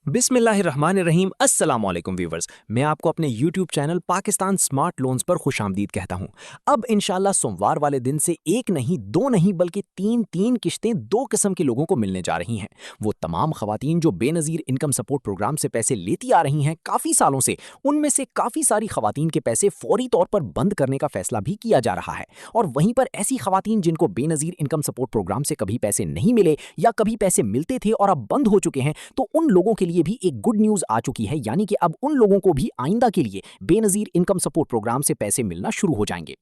बिस्मिल्लाहिर्रहमानिर्रहीम। अस्सलाम वालेकुम व्यूवर्स, मैं आपको अपने YouTube channel Pakistan smart loans पर खुशामदीद कहता हूं। अब इंशाल्लाह सोमवार वाले दिन से एक नहीं, दो नहीं बल्कि तीन किश्तें दो किस्म के लोगों को मिलने जा रही हैं। वो तमाम खवातीन जो बेनज़ीर इनकम सपोर्ट प्रोग्राम से पैसे लेती आ रही हैं काफ़ी सालों से, उनमें से काफ़ी सारी खवातीन के पैसे फौरी तौर पर बंद करने का फैसला भी किया जा रहा है। और वहीं पर ऐसी खवातीन जिनको बेनज़ीर इनकम सपोर्ट प्रोग्राम से कभी पैसे नहीं मिले या कभी पैसे मिलते थे और अब बंद हो चुके हैं, तो उन लोगों के लिए भी एक गुड न्यूज़ आ चुकी है, यानी कि अब उन लोगों को भी आइंदा के लिए बेनज़ीर इनकम सपोर्ट प्रोग्राम से पैसे मिलना शुरू हो जाएंगे।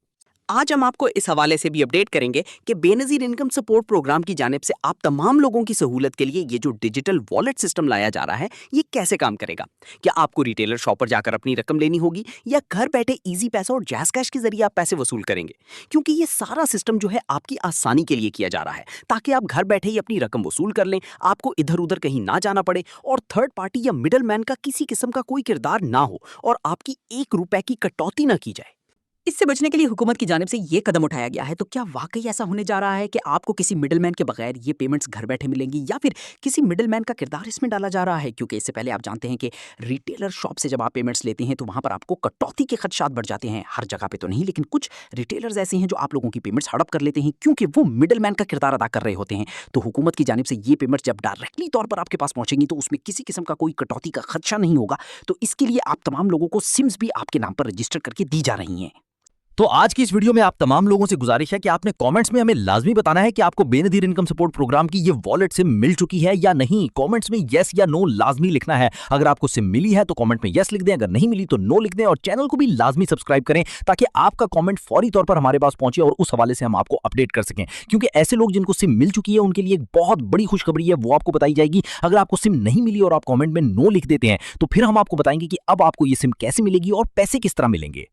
आज हम आपको इस हवाले से भी अपडेट करेंगे कि बेनज़ीर इनकम सपोर्ट प्रोग्राम की जानिब से आप तमाम लोगों की सहूलत के लिए ये जो डिजिटल वॉलेट सिस्टम लाया जा रहा है, ये कैसे काम करेगा। क्या आपको रिटेलर शॉप पर जाकर अपनी रकम लेनी होगी या घर बैठे इजी पैसा और जैज़ कैश के जरिए आप पैसे वसूल करेंगे। क्योंकि ये सारा सिस्टम जो है आपकी आसानी के लिए किया जा रहा है, ताकि आप घर बैठे ही अपनी रकम वसूल कर लें, आपको इधर उधर कहीं ना जाना पड़े और थर्ड पार्टी या मिडल मैन का किसी किस्म का कोई किरदार ना हो और आपकी ₹1 की कटौती ना की जाए। इससे बचने के लिए हुकूमत की जानिब से ये कदम उठाया गया है। तो क्या वाकई ऐसा होने जा रहा है कि आपको किसी मिडलमैन के बगैर ये पेमेंट्स घर बैठे मिलेंगी, या फिर किसी मिडलमैन का किरदार इसमें डाला जा रहा है? क्योंकि इससे पहले आप जानते हैं कि रिटेलर शॉप से जब आप पेमेंट्स लेते हैं तो वहां पर आपको कटौती के खदशात बढ़ जाते हैं। हर जगह पे तो नहीं, लेकिन कुछ रिटेलर्स ऐसे हैं जो आप लोगों की पेमेंट्स हड़प कर लेते हैं क्योंकि वो मिडलमैन का किरदार अदा कर रहे होते हैं। तो हुकूमत की जानिब से ये पेमेंट्स जब डायरेक्टली तौर पर आपके पास पहुंचेंगी तो उसमें किसी किस्म का कोई कटौती का खदशा नहीं होगा। तो इसके लिए आप तमाम लोगों को सिम्स भी आपके नाम पर रजिस्टर करके दी जा रही हैं। तो आज की इस वीडियो में आप तमाम लोगों से गुजारिश है कि आपने कमेंट्स में हमें लाजमी बताना है कि आपको बेनज़ीर इनकम सपोर्ट प्रोग्राम की ये वॉलेट सिम मिल चुकी है या नहीं। कमेंट्स में यस या नो लाजमी लिखना है। अगर आपको सिम मिली है तो कमेंट में यस लिख दें, अगर नहीं मिली तो नो लिख दें, और चैनल को भी लाजमी सब्सक्राइब करें ताकि आपका कमेंट फौरी तौर पर हमारे पास पहुंचे और उस हवाले से हम आपको अपडेट कर सकें। क्योंकि ऐसे लोग जिनको सिम मिल चुकी है उनके लिए एक बहुत बड़ी खुशखबरी है, वो आपको बताई जाएगी। अगर आपको सिम नहीं मिली और आप कॉमेंट में नो लिख देते हैं तो फिर हम आपको बताएंगे कि अब आपको ये सिम कैसे मिलेगी और पैसे किस तरह मिलेंगे।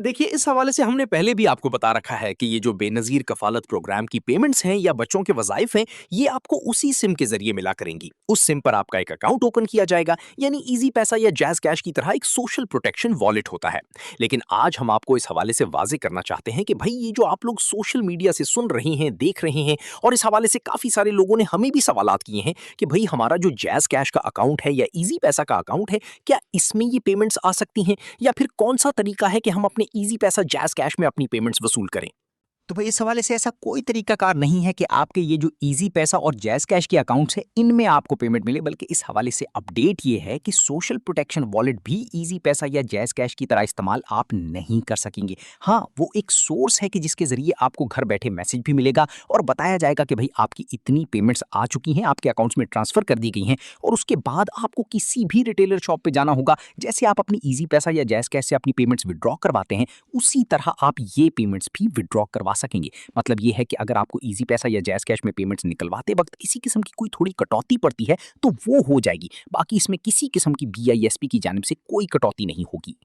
देखिए, इस हवाले से हमने पहले भी आपको बता रखा है कि ये जो बेनज़ीर कफालत प्रोग्राम की पेमेंट्स हैं या बच्चों के वज़ाइफ हैं, ये आपको उसी सिम के जरिए मिला करेंगी। उस सिम पर आपका एक अकाउंट ओपन किया जाएगा, यानी इजी पैसा या जैज़ कैश की तरह एक सोशल प्रोटेक्शन वॉलेट होता है। लेकिन आज हम आपको इस हवाले से वाज़ेह करना चाहते हैं कि भाई, ये जो आप लोग सोशल मीडिया से सुन रहे हैं, देख रहे हैं, और इस हवाले से काफ़ी सारे लोगों ने हमें भी सवालात किए हैं कि भाई, हमारा जो जैज़ कैश का अकाउंट है या इजी पैसा का अकाउंट है, क्या इसमें ये पेमेंट्स आ सकती हैं, या फिर कौन सा तरीका है कि हम अपने इजी पैसा जैज़ कैश में अपनी पेमेंट्स वसूल करें। तो भाई, इस हवाले से ऐसा कोई तरीकाकार नहीं है कि आपके ये जो इजी पैसा और जैज़ कैश के अकाउंट्स है इनमें आपको पेमेंट मिले, बल्कि इस हवाले से अपडेट ये है कि सोशल प्रोटेक्शन वॉलेट भी इजी पैसा या जैज़ कैश की तरह इस्तेमाल आप नहीं कर सकेंगे। हाँ, वो एक सोर्स है कि जिसके जरिए आपको घर बैठे मैसेज भी मिलेगा और बताया जाएगा कि भाई, आपकी इतनी पेमेंट्स आ चुकी हैं, आपके अकाउंट्स में ट्रांसफर कर दी गई हैं, और उसके बाद आपको किसी भी रिटेलर शॉप पे जाना होगा। जैसे आप अपनी इजी पैसा या जैज़ कैश से अपनी पेमेंट्स विड्रॉ करवाते हैं, उसी तरह आप ये पेमेंट्स भी विड्रॉ करवा सकेंगे। मतलब ये है कि अगर आपको इजी पैसा या जैज़ कैश में पेमेंट्स निकलवाते वक्त किसी किस्म की कोई थोड़ी कटौती पड़ती है तो वो हो जाएगी। बाकी इसमें किसी किस्म की BISP की जानिब से कोई कटौती नहीं होगी।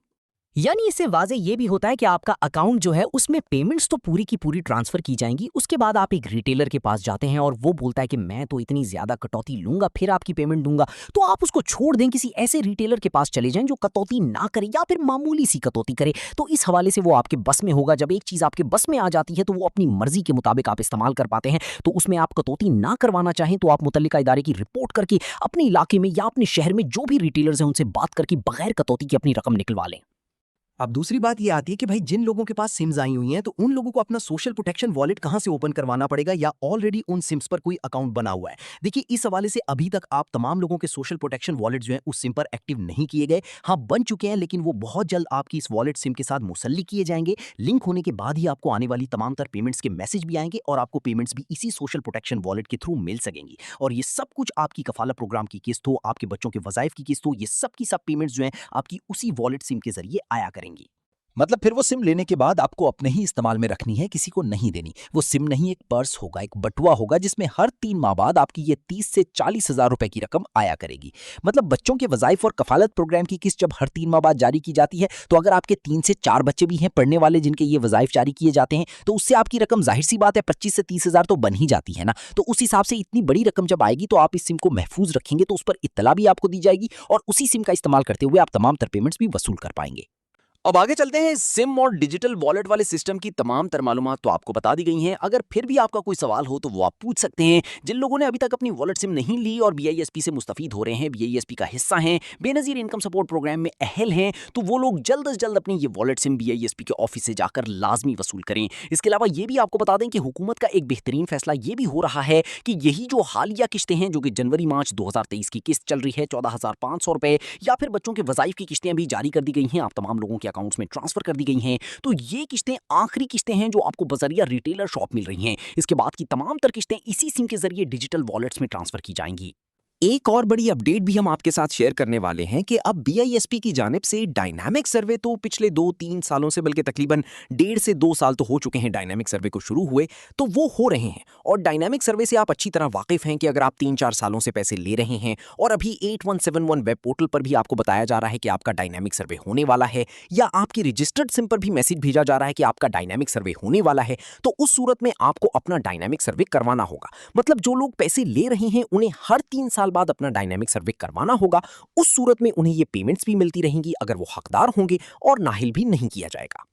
यानी इससे वाज़े ये भी होता है कि आपका अकाउंट जो है उसमें पेमेंट्स तो पूरी की पूरी ट्रांसफर की जाएंगी। उसके बाद आप एक रिटेलर के पास जाते हैं और वो बोलता है कि मैं तो इतनी ज्यादा कटौती लूंगा, फिर आपकी पेमेंट दूंगा। तो आप उसको छोड़ दें, किसी ऐसे रिटेलर के पास चले जाएं जो कटौती ना करे या फिर मामूली सी कटौती करे। तो इस हवाले से वो आपके बस में होगा। जब एक चीज आपके बस में आ जाती है तो वो अपनी मर्जी के मुताबिक आप इस्तेमाल कर पाते हैं। तो उसमें आप कटौती ना करवाना चाहें तो आप मुतल्लिका इदारे की रिपोर्ट करके अपने इलाके में या अपने शहर में जो भी रिटेलर्स हैं उनसे बात करके बगैर कटौती की अपनी रकम निकलवा लें। अब दूसरी बात ये आती है कि भाई, जिन लोगों के पास सिम्स आई हुई हैं तो उन लोगों को अपना सोशल प्रोटेक्शन वॉलेट कहां से ओपन करवाना पड़ेगा, या ऑलरेडी उन सिम्स पर कोई अकाउंट बना हुआ है। देखिए, इस हवाले से अभी तक आप तमाम लोगों के सोशल प्रोटेक्शन वॉलेट जो है उस सिम पर एक्टिव नहीं किए गए। हाँ, बन चुके हैं, लेकिन वो बहुत जल्द आपकी इस वॉलेट सिम के साथ मुसल्ली किए जाएंगे। लिंक होने के बाद ही आपको आने वाली तमाम तर पेमेंट्स के मैसेज भी आएंगे और आपको पेमेंट्स भी इसी सोशल प्रोटेक्शन वॉलेट के थ्रू मिल सकेंगी। और ये सब कुछ आपकी कफालत प्रोग्राम की किस्त हो, आपके बच्चों के वज़ाइफ की किस्त हो, ये सब की सब पेमेंट्स जो है आपकी उसी वॉलेट सिम के जरिए आया करेंगी। मतलब फिर वो सिम लेने के बाद आपको अपने ही इस्तेमाल में रखनी है, किसी को नहीं देनी। वो सिम नहीं, एक पर्स होगा, एक बटुआ होगा जिसमें हर 3 माह बाद आपकी ये 30 से 40 हज़ार रुपए की रकम आया करेगी। मतलब बच्चों के वज़ाइफ और कफालत प्रोग्राम की किस्त जब हर 3 माह बाद जारी की जाती है, तो अगर आपके 3 से 4 बच्चे भी हैं पढ़ने वाले जिनके ये वज़ाइफ जारी किए जाते हैं, तो उससे आपकी रकम जाहिर सी बात है 25 से 30 हज़ार तो बन ही जाती है ना। तो उस हिसाब से इतनी बड़ी रकम जब आएगी तो आप इस सिम को महफूज रखेंगे तो उस पर इत्तला भी आपको दी जाएगी और उसी सिम का इस्तेमाल करते हुए आप तमाम तर पेमेंट्स भी वसूल कर पाएंगे। अब आगे चलते हैं। सिम और डिजिटल वॉलेट वाले सिस्टम की तमाम तर मालूमात तो आपको बता दी गई हैं। अगर फिर भी आपका कोई सवाल हो तो वो आप पूछ सकते हैं। जिन लोगों ने अभी तक अपनी वॉलेट सिम नहीं ली और बीआईएसपी से मुस्तफीद हो रहे हैं, बीआईएसपी का हिस्सा हैं, बेनजीर इनकम सपोर्ट प्रोग्राम में अहल हैं, तो वो लोग जल्द से जल्द अपनी ये वॉलेट सिम बीआईएसपी के ऑफिस से जाकर लाजमी वसूल करें। इसके अलावा ये भी आपको बता दें कि हुकूमत का एक बेहतरीन फैसला ये भी हो रहा है कि यही जो हालिया किस्तें हैं, जो कि जनवरी मार्च 2023 की किस्त चल रही है 14,500 रुपए, या फिर बच्चों के वज़ाइफ की किस्तें भी जारी कर दी गई हैं, आप तमाम लोगों के अकाउंट्स में ट्रांसफर कर दी गई हैं। तो ये किस्तें आखिरी किस्तें हैं जो आपको बजरिया रिटेलर शॉप मिल रही हैं। इसके बाद की तमाम तर किस्तें इसी सिम के जरिए डिजिटल वॉलेट्स में ट्रांसफर की जाएंगी। एक और बड़ी अपडेट भी हम आपके साथ शेयर करने वाले हैं कि अब बीआईएसपी की जानिब से डायनामिक सर्वे तो पिछले 2-3 सालों से, बल्कि तकरीबन 1.5 से 2 साल तो हो चुके हैं डायनामिक सर्वे को शुरू हुए, तो वो हो रहे हैं। और डायनामिक सर्वे से आप अच्छी तरह वाकिफ हैं कि अगर आप 3-4 सालों से पैसे ले रहे हैं और अभी 8171 वेब पोर्टल पर भी आपको बताया जा रहा है कि आपका डायनामिक सर्वे होने वाला है, या आपकी रजिस्टर्ड सिम पर भी मैसेज भेजा जा रहा है कि आपका डायनामिक सर्वे होने वाला है, तो उस सूरत में आपको अपना डायनामिक सर्वे करवाना होगा। मतलब जो लोग पैसे ले रहे हैं उन्हें हर 3 साल बाद अपना डायनामिक सर्वे करवाना होगा। उस सूरत में उन्हें ये पेमेंट्स भी मिलती रहेंगी अगर वो हकदार होंगे, और नाहिल भी नहीं किया जाएगा।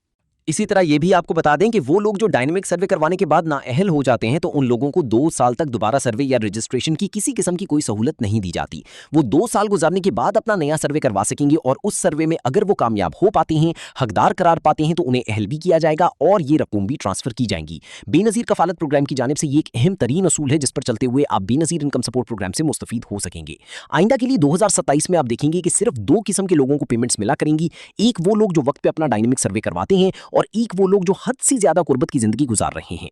इसी तरह ये भी आपको बता दें कि वो लोग जो डायनेमिक सर्वे करवाने के बाद नाअहल हो जाते हैं, तो उन लोगों को 2 साल तक दोबारा सर्वे या रजिस्ट्रेशन की किसी किस्म की कोई सहूलत नहीं दी जाती। वो 2 साल गुजारने के बाद अपना नया सर्वे करवा सकेंगे, और उस सर्वे में अगर वो कामयाब हो पाते हैं, हकदार करार पाते हैं, तो उन्हें अहल भी किया जाएगा और ये रकूम भी ट्रांसफर की जाएंगी। बेनजीर कफालत प्रोग्राम की जानिब से ये एक अहम तरीन असूल है जिस पर चलते हुए आप बेनजीर इनकम सपोर्ट प्रोग्राम से मुस्तफीद हो सकेंगे। आइंदा के लिए 2027 में आप देखेंगे कि सिर्फ 2 किस्म के लोगों को पेमेंट्स मिला करेंगी। एक वो लोग जो वक्त पे अपना डायनेमिक सर्वे करवाते हैं, और एक वो लोग जो हद से ज्यादा गुर्बत की जिंदगी गुजार रहे हैं।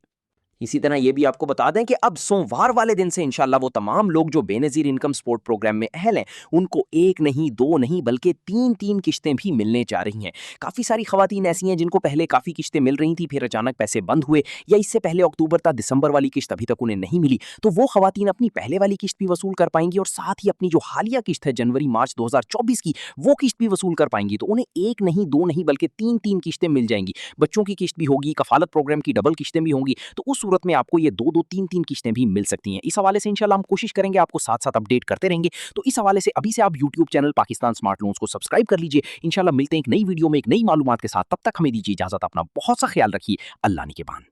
इसी तरह ये भी आपको बता दें कि अब सोमवार वाले दिन से इंशाल्लाह वो तमाम लोग जो बेनजीर इनकम सपोर्ट प्रोग्राम में अहल हैं, उनको 1 नहीं 2 नहीं बल्कि 3-3 किश्तें भी मिलने जा रही हैं। काफ़ी सारी खवातीन ऐसी हैं जिनको पहले काफ़ी किश्तें मिल रही थी, फिर अचानक पैसे बंद हुए, या इससे पहले अक्टूबर तक दिसंबर वाली किश्त अभी तक उन्हें नहीं मिली, तो वो खवातीन अपनी पहले वाली किश्त भी वसूल कर पाएंगी, और साथ ही अपनी जो हालिया किश्त है जनवरी मार्च 2024 की, वो किश्त भी वसूल कर पाएंगी। तो उन्हें 1 नहीं 2 नहीं बल्कि 3-3 किश्तें मिल जाएंगी। बच्चों की किश्त भी होगी, कफालत प्रोग्राम की डबल किश्तें भी होंगी, तो उस सूरत में आपको ये 2-2 3-3 किश्तें भी मिल सकती हैं। इस हवाले से इंशाल्लाह हम कोशिश करेंगे आपको साथ-साथ अपडेट करते रहेंगे। तो इस हवाले से अभी से आप YouTube channel Pakistan smart loans को सब्सक्राइब कर लीजिए। इंशाल्लाह मिलते हैं एक नई वीडियो में एक नई मालूमात के साथ। तब तक हमें दीजिए इजाजत। अपना बहुत सा ख्याल रखिए। अल्लाह निगहबान।